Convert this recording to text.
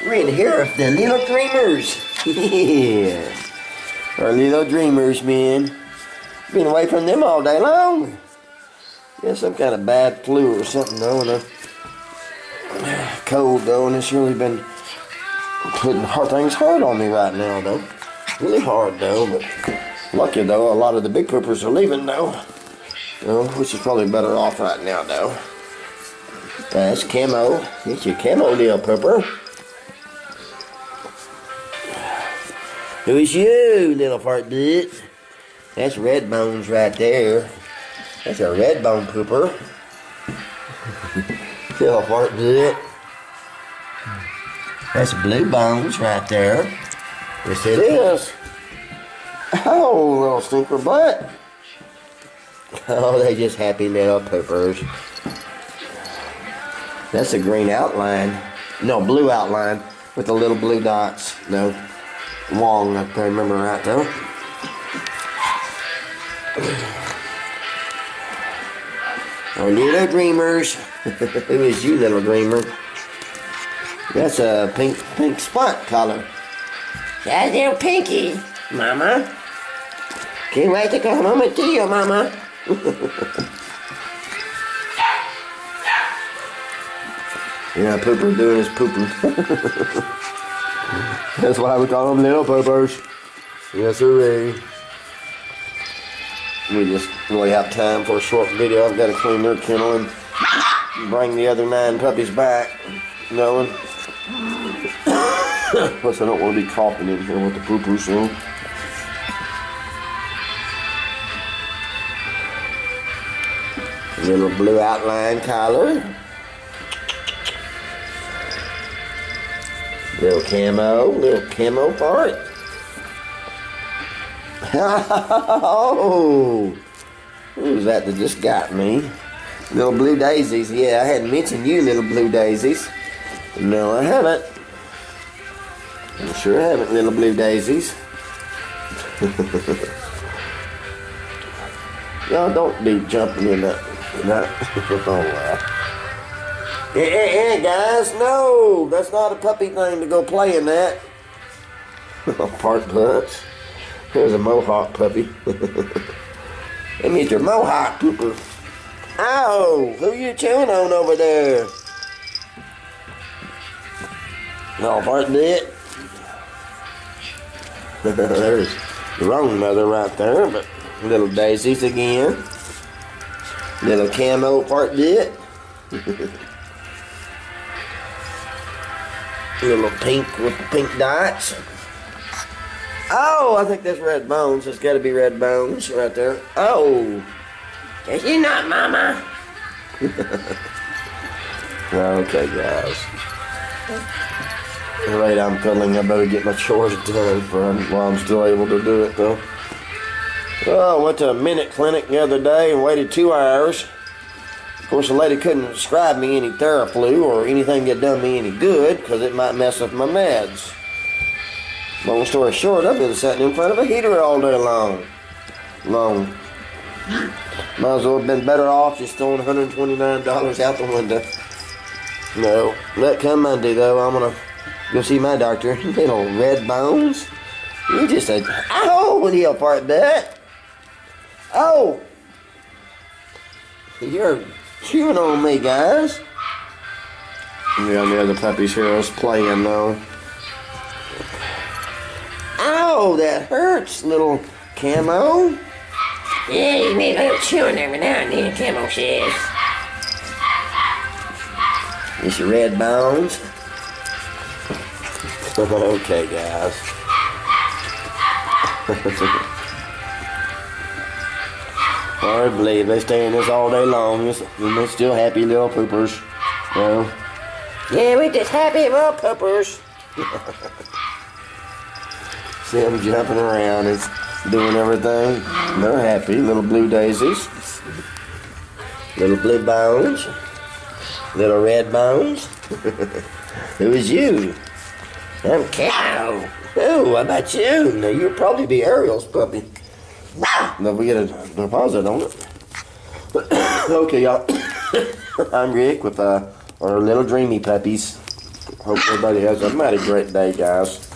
We're in here with the little dreamers. Yeah. Our little dreamers, man. Been away from them all day long. Yeah, some kind of bad flu or something though, and a cold though, and it's really been putting things hard on me right now though. Really hard though, but lucky though, a lot of the big poopers are leaving though. Which is probably better off right now though. That's Camo. It's your Camo little pooper. Who is you, little fart butt? That's Red Bones right there. That's a red bone pooper. Little fart butt. That's Blue Bones right there. Yes, it is. Oh, little stinker butt. Oh, they just happy little poopers. That's a green outline. No, blue outline with the little blue dots. No, Wong, if I remember right though. Our little dreamers. Who is you, little dreamer? That's a pink spot collar. That's little Pinky, Mama. Can't wait to come home and see you, Mama. Yeah, Pooper doing his pooping. That's why we call them little poopers. Yes, sir. We just really have time for a short video. I've got to clean their kennel and bring the other 9 puppies back. Knowing. Plus, I don't want to be coughing in here with the poopers, so. Little blue outline collar. Little camo fart. Oh, who's that just got me? Little blue daisies. Yeah, I hadn't mentioned you, little blue daisies. No, I haven't. I sure haven't, little blue daisies. Y'all don't be jumping in that. Hey, guys, no, that's not a puppy thing to go play in that. Part butts. There's a Mohawk puppy. Let me get your Mohawk pooper. Ow, who you chewing on over there? No, part bit. There's the wrong mother right there, but little daisies again. Little camo part bit. Little pink with the pink dots. Oh, I think that's Red Bones. It's got to be Red Bones right there. Oh, guess you're not, Mama. Okay, guys. Right, I'm feeling I better get my chores done while I'm still able to do it, though. Oh, I went to a Minute Clinic the other day and waited 2 hours. Of course, the lady couldn't prescribe me any Theraflu or anything that done me any good because it might mess with my meds. Long story short, I've been sitting in front of a heater all day long. Might as well have been better off just throwing $129 out the window. No, that come Monday though, I'm gonna go see my doctor. Little Red Bones. You just said, ow, little fart butt. Oh, you're chewing on me, guys. Yeah, the other puppies here I was playing though. Ow, that hurts, little Camo. Yeah, you need a little chewing every now and then, Camo says. It's your Red Bones. Okay, guys. Hard to believe they stay in this all day long, and they're still happy little poopers. Well, yeah, we just happy little poopers. See them jumping around and doing everything. They're happy, little blue daisies. Little blue bones. Little red bones. Who is you? I'm Cow. Oh, how about you? Now you'll probably be Ariel's puppy. Now we get a deposit on it. Okay, y'all. I'm Rick with our little dreamy puppies. Hope everybody has a mighty great day, guys.